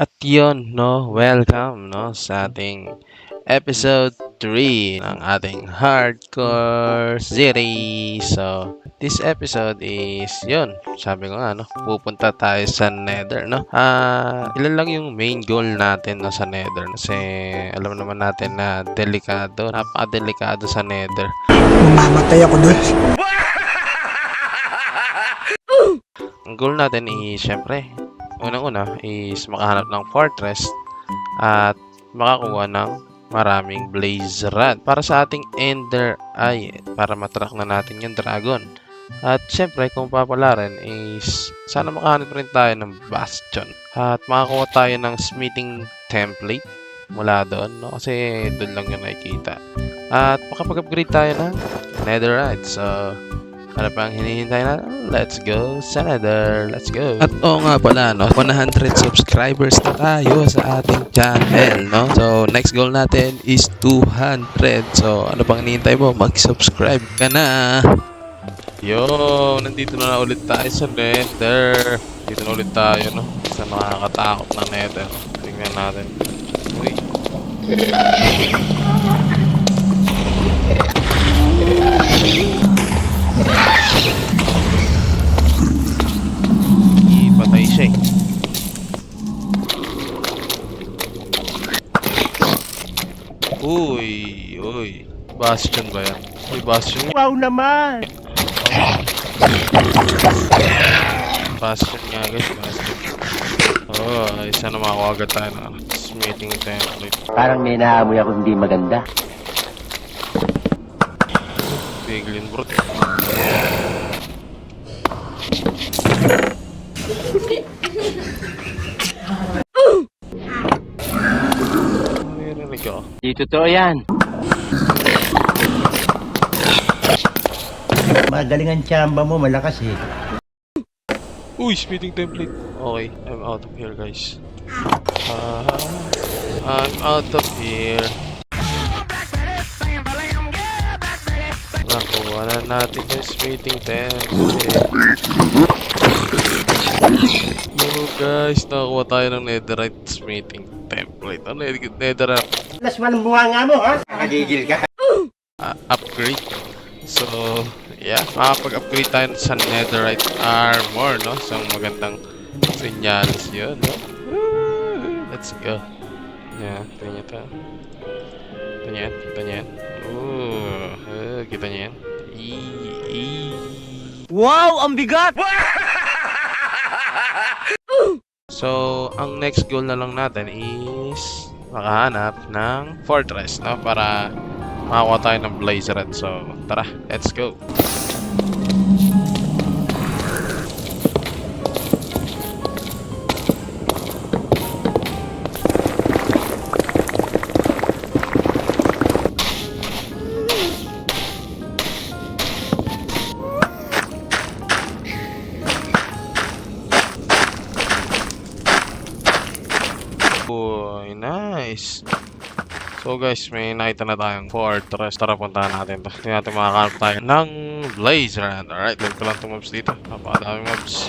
At yun, no, welcome, no, sa ating episode 3 ng ating hardcore series. So, this episode is, yun, sabi ko nga, no, pupunta tayo sa Nether, no. Ilan lang yung main goal natin, no, sa Nether. Kasi, alam naman natin na delikado, napaka-delikado sa Nether. Mamatay ako doon. Ang goal natin is, syempre, unang-una is makahanap ng fortress at makakuha ng maraming blaze rod para sa ating ender eye para matrack na natin yung dragon. At syempre kung papalarin is sana makahanap rin tayo ng bastion at makakuha tayo ng smithing template mula doon, no? Kasi doon lang yung nakikita. At makapag-upgrade tayo ng netherite. So ano pang hinihintay na? Let's go sa Nether. Let's go. At oo nga pala, no? 100 subscribers na tayo sa ating channel, no? So, next goal natin is 200. So, ano pang hinihintay mo? Mag-subscribe ka na. Yo, nandito na ulit tayo sa Nether. Dito na ulit tayo, no? Sa nakakatakot na Nether. Tingnan natin. Uy. Patay siya eh. Uy. Bastion ba yan? Uy, Bastion. Wow naman! Bastion nga guys, Bastion. Oh, isa na makakuha agad tayo na smithing template. Parang may naamoy ako hindi maganda. Piglin bro. Narinig ako. Di totoo yan. Magaling ang tsamba mo, malakas eh. Uy, smithing template. Okay, I'm out of here guys. I'm out of here. Nakuha na natin yung smithing template. Yo guys, nakakuha tayo ng netherite smithing template. Ano yung netherite? Lasman ang bunga nga mo, ha? Nakagigil ka. Upgrade. So, yeah, makapag-upgrade tayo sa netherite armor, no? So, magandang senyales yun, no? Let's go. Yeah, kita niyo ito. Kita niyo yan. Kita niyo yan. Wow, ang bigat! So, ang next goal na lang natin is makahanap ng fortress, no? Para makakuha tayo ng blaze rod. So, tara, let's go. Uy, nice. So guys, may nakita na tayong fortress. Tara, puntahan natin to. Hindi natin makakanap tayo ng blaze rod. Alright, link ko lang itong mobs dito. Napakadaming mobs.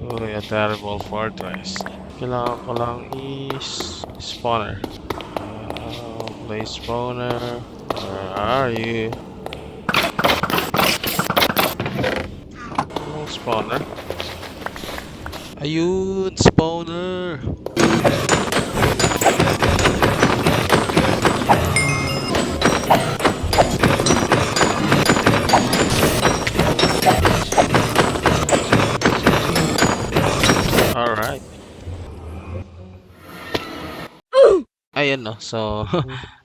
Uy, a terrible fortress. Kailangan ko lang is spawner. Blaze spawner. Where are you? Spawner. Ayun, spawner. Alright. Ayan no, so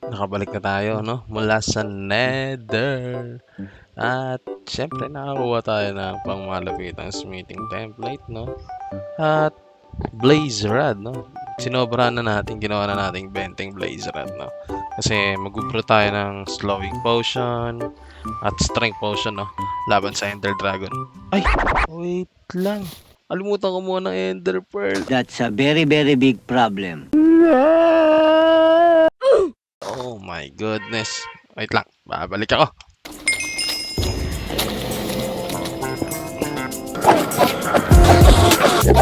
nakabalik na tayo no mula sa Nether. At syempre nakakuha tayo ng pangmalapitang smithing template, no? At blaze rod, no? Sinobra na natin, ginawa na nating benteng blaze rod, no? Kasi mag-brew tayo ng slowing potion at strength potion, no? Laban sa Ender Dragon. Ay, wait lang. Alimutan ko muna ng Ender Pearl. That's a very, very big problem. Oh my goodness. Wait lang, babalik ako. At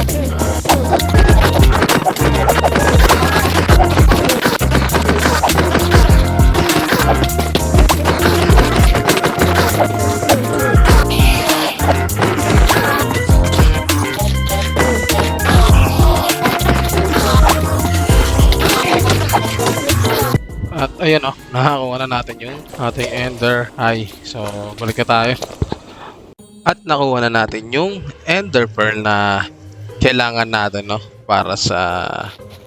ayun nakakuha na natin yung ating Ender Eye. So, balik na tayo. At nakuha na natin yung Ender Pearl na kailangan natin para sa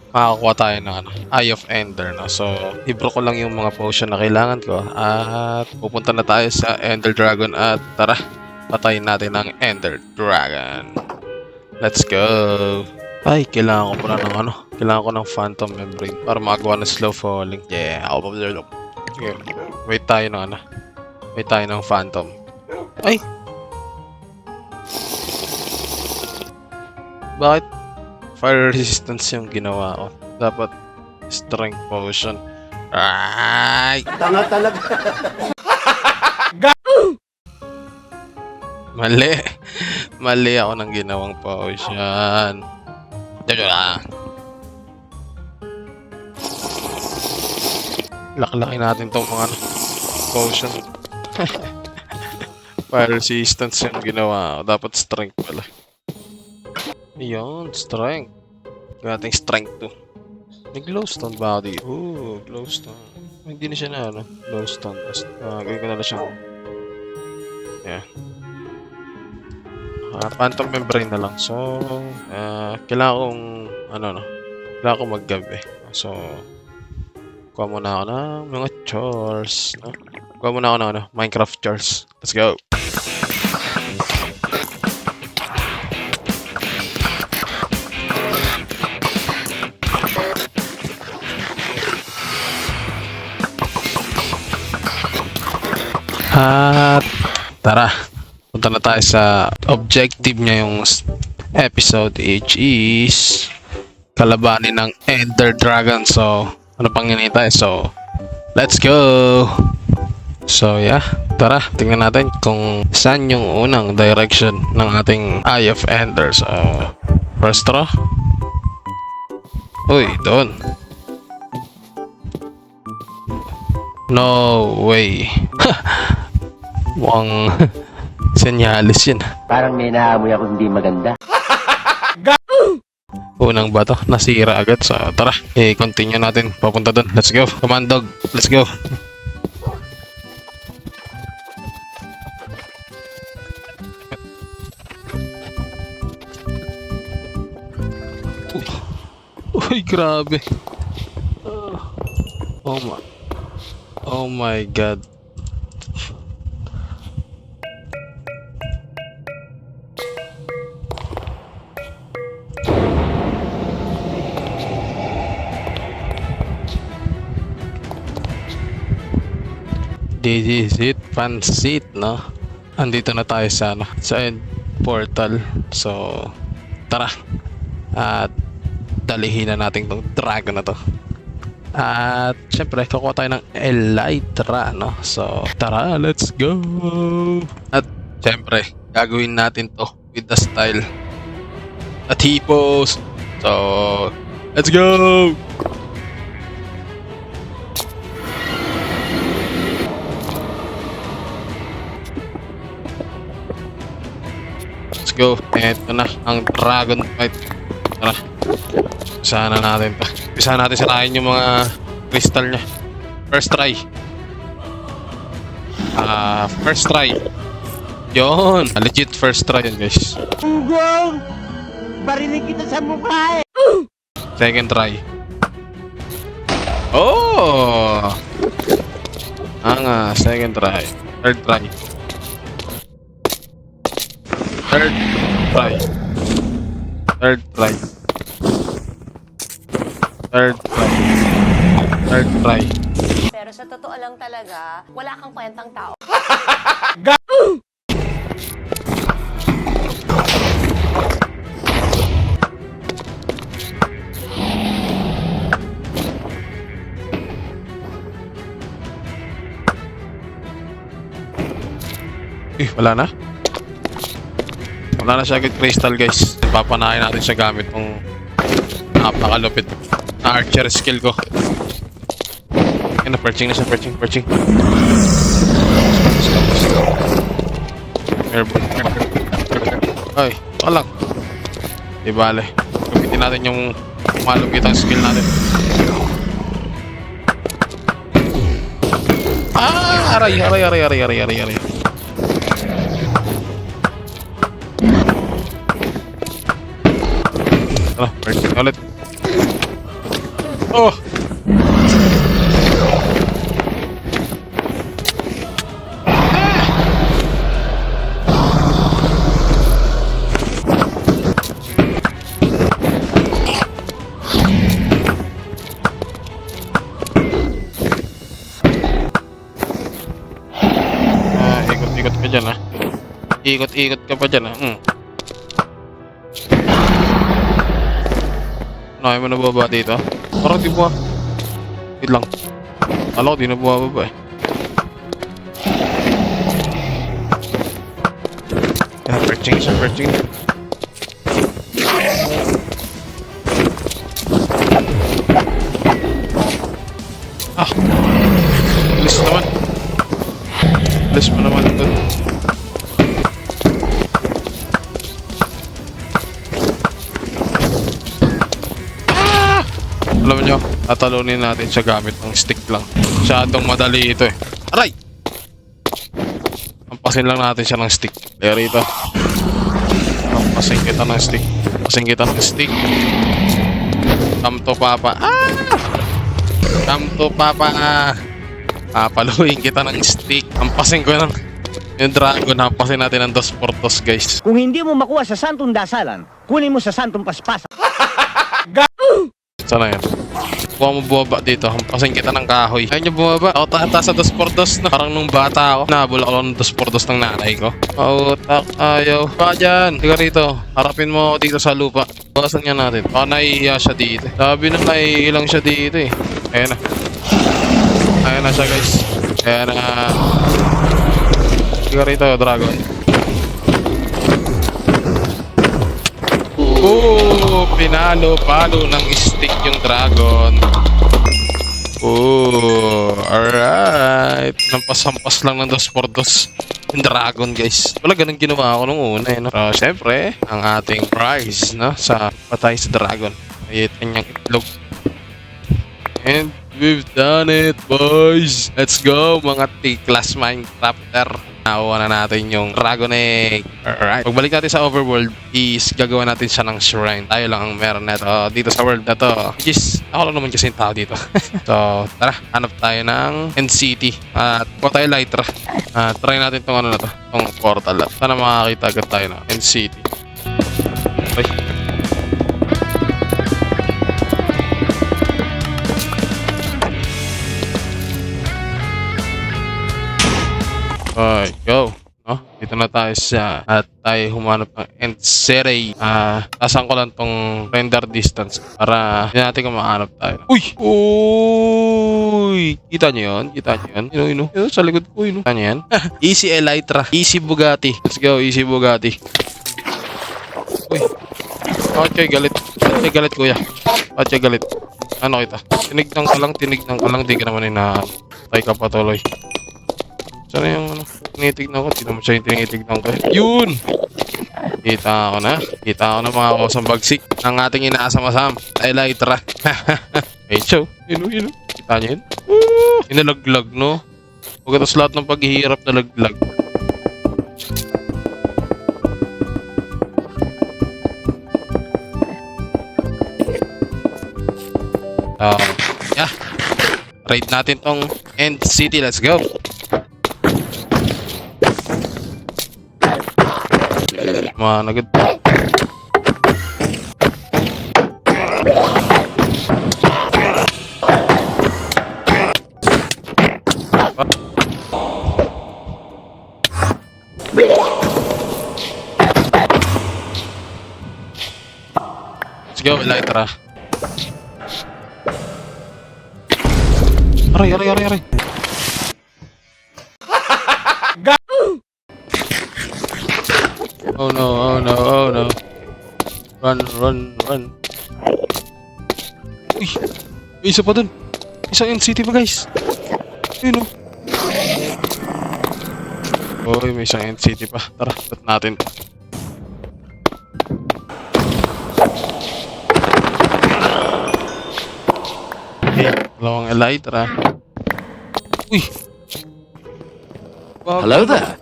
makakuha tayo ng Eye of Ender So, ibro ko lang yung mga potion na kailangan ko at pupunta na tayo sa Ender Dragon at tara, patayin natin ang Ender Dragon. Let's go! Ay, kailangan ko pala ng kailangan ko ng Phantom Membrane para magawa ng slow falling. Yeah, okay. Wait tayo ng wait tayo ng Phantom. Ay! Bakit fire resistance yung ginawa ko? Dapat strength potion. Ay! Tanga talaga. Mali. Mali ako ng ginawang potion. Laklaki natin tong mga potion. Fire resistance yung ginawa ko. Dapat strength pala. Ayun, strength. Gating strength 2. May glowstone ba ako dito? Ooh, glowstone. Hindi na siya na glowstone. Gawin ko na lang siya. Yeah. Phantom membrane na lang. So, kailangan kong kailangan kong maggabi. So, kuha muna ako ng mga chores. Kuha muna ako ng Minecraft chores. Let's go! At tara, punta na tayo sa objective niya yung episode, which is kalabanin ng Ender Dragon. So, ano pang hinihintay? So, let's go! So, yeah, tara, tingnan natin kung saan yung unang direction ng ating Eye of Ender. So, first draw. Uy, doon. No way. Mukhang senyalis yun. Parang may naamoy ako hindi maganda. Unang bato, nasira agad. So tara, continue natin papunta doon. Let's go. Come on dog, let's go. Uy, grabe. Oh my god. This is it, pansit, no? Andito na tayo sa end portal. So, tara. At dalihin na natin tong dragon na to. At syempre, kukuha tayo ng Elytra, no? So, tara, let's go! At syempre, gagawin natin to with the style at hipos. So, let's go! Let's go. Ito na ang dragon fight. Tara. Usahan na natin to. Usahan natin sirahin yung mga crystal niya. First try. First try. Yun. Legit first try yun, guys. Ugong! Barinig kita sa mukha eh! Second try. Oh! Second try. Third try. Third try. Third try. Third try. Third try. Pero sa totoo lang talaga, wala kang kwentang tao. Wala na. Wala na siya agad crystal, guys. Papanahin natin siya gamit ng napakalupit na archer skill ko. Ayun na, perching na siya, perching. Let's go. Ay, ito lang. Di bale. Gamitin natin yung malupitang skill natin. Aray. Tara, perching ulit. Oh! Ikot-ikot ka dyan, ha? Ikot-ikot ka pa dyan, ha? Nakaya mo na baba dito? Parang di ba? Wait lang. Alam ko di na bumababa eh. Yan, perching. Ah! Bilis naman. Bilis mo naman doon. Alam nyo, tatalunin natin siya gamit ng stick lang. Masyadong madali ito eh. Aray! Ampasin lang natin siya ng stick. Kaya rito. Ampasin kita ng stick. Come to papa. Come to papa. Paluin kita ng stick. Ampasin ko ng yung dragon. Ampasin natin ng 2x2 guys. Kung hindi mo makuha sa santong dasalan, kunin mo sa santong paspasan. Sana yan. Kuha mo bumaba dito. Hampasin kita ng kahoy. Ayaw niyo bumaba. Ako tata sa 2x2 na. Parang nung bata ako. Nabula ako ng 2x2 ng nanay ko. Pautak. Ayaw. Pa dyan. Higa rito. Harapin mo dito sa lupa. Bawasan niya natin. Baka naiiya siya dito. Sabi na naiilang siya dito eh. Ayan na. Ayan na siya guys. Ayan na. Higa rito dragon. Pinalo-palo ng stick yung dragon. Alright. Nampas-hampas lang ng 2x2 yung dragon, guys. Wala, ganun ginawa ako nung una, eh, no? So, syempre, ang ating prize, no? Sa patay sa dragon. Ay, kanyang itlog. And we've done it, boys. Let's go, mga T-class Minecrafter. Nakuha na natin yung dragon egg. Alright. Pagbalik natin sa overworld is gagawa natin siya ng shrine. Tayo lang ang meron neto dito sa world na to. Which is, ako lang naman kasi yung tao dito. So, tara. Hanap tayo ng NCT. At kuha tayo lighter. Try natin tong ano na to. Tong portal. Sana makakita agad tayo ng NCT. Okay. Alright, go. No? Dito na tayo sa at tayo humanap ng NCT. Tasan ko lang tong render distance para hindi natin kung mahanap tayo. Uy! Uy! Kita nyo yun? Yun, sa likod ko yun. Kita nyo yan? Easy Elytra. Easy Bugatti. Let's go, easy Bugatti. Uy! Bakit kayo galit? Bakit kayo galit, kuya? Bakit kayo galit? Ano kita? Tinignan ka lang. Di ka naman tayo ka patuloy. Sana yung ano, tinitignan ko. Hindi naman siya yung tinitignan ko. Yun! Kita ko na mga kosang bagsik ang ating inaasam-asam. Elytra. Hey, show. Yun. Kita niyo yun? Inalaglag, no? Pagkatas lahat ng paghihirap na laglag. Yeah. Raid natin tong End City. Let's go. Agad. Let's go, Elytra. Aray. Oh no. Run. Uy! May isa pa dun. Isang NCT pa, guys. Yun, oh. Uy, may isang NCT pa. Tara, bat natin to. Okay, dalawang Elytra. Uy! Hello there.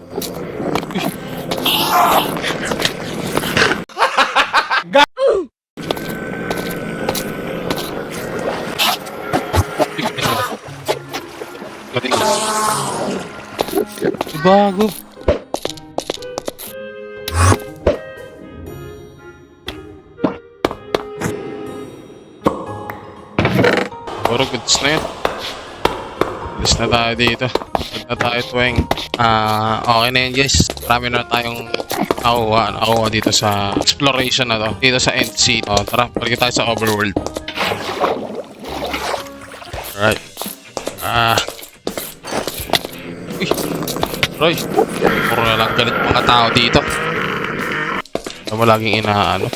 Bago. Puro goods na yun. Alis na tayo dito. Good na tayo tuwing. Okay na yun guys. Marami na tayong nakuha dito sa exploration na to. Dito sa end seat. Tara, balik tayo sa overworld. Alright. Uy. Roy. Puro na lang galit mga tao dito. Ano mo laging inaano.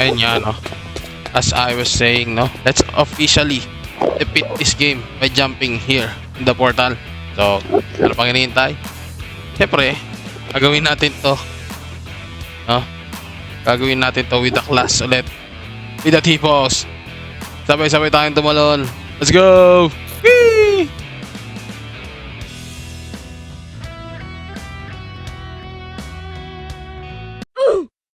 Ayun yan, no? As I was saying, no? Let's officially defeat this game by jumping here in the portal. So, ano pang hinihintay? Siyempre, gagawin natin to. No? Gagawin natin to with the class ulit. With the T-pose. Sabay-sabay tayong tumalon. Let's go! Whee!